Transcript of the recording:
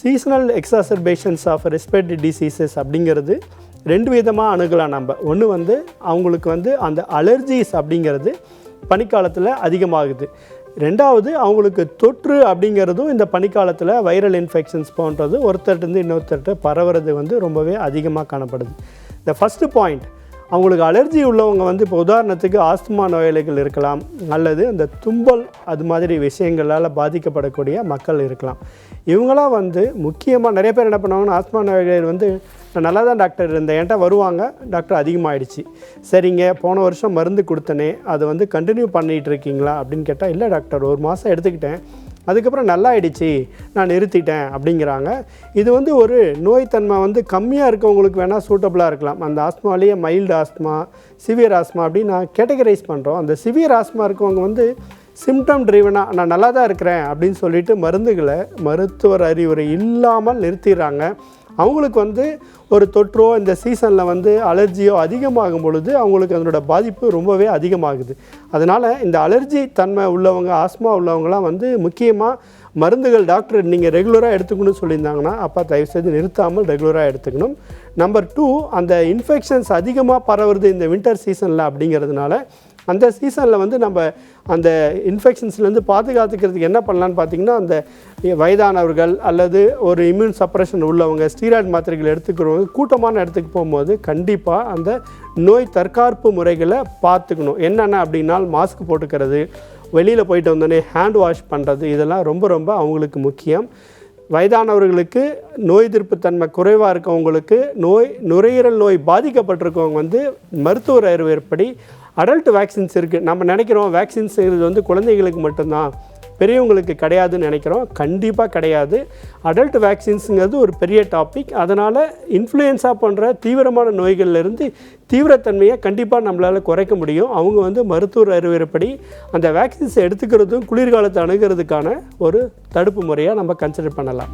Seasonal எக்ஸாசர்பேஷன்ஸ் of respiratory diseases அப்படிங்கிறது ரெண்டு விதமாக அணுகலாம். ஒன்று வந்து அவங்களுக்கு வந்து அந்த அலர்ஜிஸ் அப்படிங்கிறது பனிக்காலத்தில் அதிகமாகுது. ரெண்டாவது அவங்களுக்கு தொற்று அப்படிங்கிறதும் இந்த பனிக்காலத்தில் வைரல் இன்ஃபெக்ஷன்ஸ் போன்றது ஒருத்தர்கிட்ட இன்னொருத்தர்கிட்ட பரவுறது வந்து ரொம்பவே அதிகமாக காணப்படுது. இந்த ஃபஸ்ட்டு பாயிண்ட், அவங்களுக்கு அலர்ஜி உள்ளவங்க வந்து இப்போ உதாரணத்துக்கு ஆஸ்துமா நோயாளிகள் இருக்கலாம், அல்லது அந்த தும்பல் அது மாதிரி விஷயங்களால் பாதிக்கப்படக்கூடிய மக்கள் இருக்கலாம். இவங்களாம் வந்து முக்கியமாக நிறைய பேர் என்ன பண்ணுவாங்கன்னா, ஆஸ்துமா நோயாளிகள் வந்து நான் நல்லா தான் டாக்டர் இருந்தேன், என்கிட்ட வருவாங்க, டாக்டர் அதிகமாகிடுச்சு, சரிங்க போன வருஷம் மருந்து கொடுத்தனே அதை வந்து கண்டினியூ பண்ணிகிட்டு இருக்கீங்களா அப்படின்னு கேட்டால், இல்லை டாக்டர் ஒரு மாதம் எடுத்துக்கிட்டேன், அதுக்கப்புறம் நல்லா ஆயிடுச்சு, நான் நிறுத்திட்டேன் அப்படிங்கிறாங்க. இது வந்து ஒரு நோய்த்தன்மை வந்து கம்மியாக இருக்கவங்களுக்கு வேணால் சூட்டபுளாக இருக்கலாம். அந்த ஆஸ்மாலேயே மைல்டு ஆஸ்மா, சிவியர் ஆஸ்மா அப்படின்னு நான் கேட்டகரைஸ் பண்ணுறோம். அந்த சிவியர் ஆஸ்மா இருக்கவங்க வந்து சிம்டம் ட்ரிவனாக நான் நல்லா தான் இருக்கிறேன் அப்படின்னு சொல்லிட்டு மருந்துகளை மருத்துவர் அறிவுரை இல்லாமல் நிறுத்திடுறாங்க. அவங்களுக்கு வந்து ஒரு தொற்றோ இந்த சீசனில் வந்து அலர்ஜியோ அதிகமாகும் பொழுது அவங்களுக்கு அதனோட பாதிப்பு ரொம்பவே அதிகமாகுது. அதனால் இந்த அலர்ஜி தன்மை உள்ளவங்க, ஆஸ்மா உள்ளவங்களாம் வந்து முக்கியமாக மருந்துகள் டாக்டர் நீங்கள் ரெகுலராக எடுத்துக்கணும்னு சொல்லியிருந்தாங்கன்னா அப்போ தயவுசெய்து நிறுத்தாமல் ரெகுலராக எடுத்துக்கணும். நம்பர் 2, அந்த இன்ஃபெக்ஷன்ஸ் அதிகமாக பரவுறது இந்த வின்டர் சீசனில் அப்படிங்கிறதுனால அந்த சீசனில் வந்து நம்ம அந்த இன்ஃபெக்ஷன்ஸ்லேருந்து பாதுகாத்துக்கிறதுக்கு என்ன பண்ணலான்னு பார்த்திங்கன்னா, அந்த வயதானவர்கள் அல்லது ஒரு இம்யூன் சப்ரஷன் உள்ளவங்க, ஸ்டீராய்டு மாத்திரைகள் எடுத்துக்கிறவங்க கூட்டமான இடத்துக்கு போகும்போது கண்டிப்பாக அந்த நோய் தற்காப்பு முறைகளை பார்த்துக்கணும். என்னென்ன அப்படின்னா, மாஸ்க் போட்டுக்கிறது, வெளியில் போயிட்டு வந்தோடனே ஹேண்ட் வாஷ் பண்ணுறது, இதெல்லாம் ரொம்ப ரொம்ப அவங்களுக்கு முக்கியம். வயதானவர்களுக்கு நோய் எதிர்ப்பு தன்மை குறைவாக இருக்கவங்களுக்கு, நுரையீரல் நோய் பாதிக்கப்பட்டிருக்கவங்க வந்து மருத்துவர் அறிவுரைப்படி அடல்ட் வேக்சின்ஸ் இருக்குது. நம்ம நினைக்கிறோம் வேக்சின்ஸுங்கிறது வந்து குழந்தைகளுக்கு மட்டும்தான், பெரியவங்களுக்கு கிடையாதுன்னு நினைக்கிறோம். கண்டிப்பாக கிடையாது. அடல்ட் வேக்சின்ஸுங்கிறது ஒரு பெரிய டாபிக். அதனால் இன்ஃப்ளூயன்ஸா போன்ற தீவிரமான நோய்கள்லேருந்து தீவிரத்தன்மையை கண்டிப்பாக நம்மளால் குறைக்க முடியும். அவங்க வந்து மருத்துவர் அறிவுரைப்படி அந்த வேக்சின்ஸை எடுத்துக்கிறதும் குளிர்காலத்தை அணுகிறதுக்கான ஒரு தடுப்பு முறையாக நம்ம கன்சிடர் பண்ணலாம்.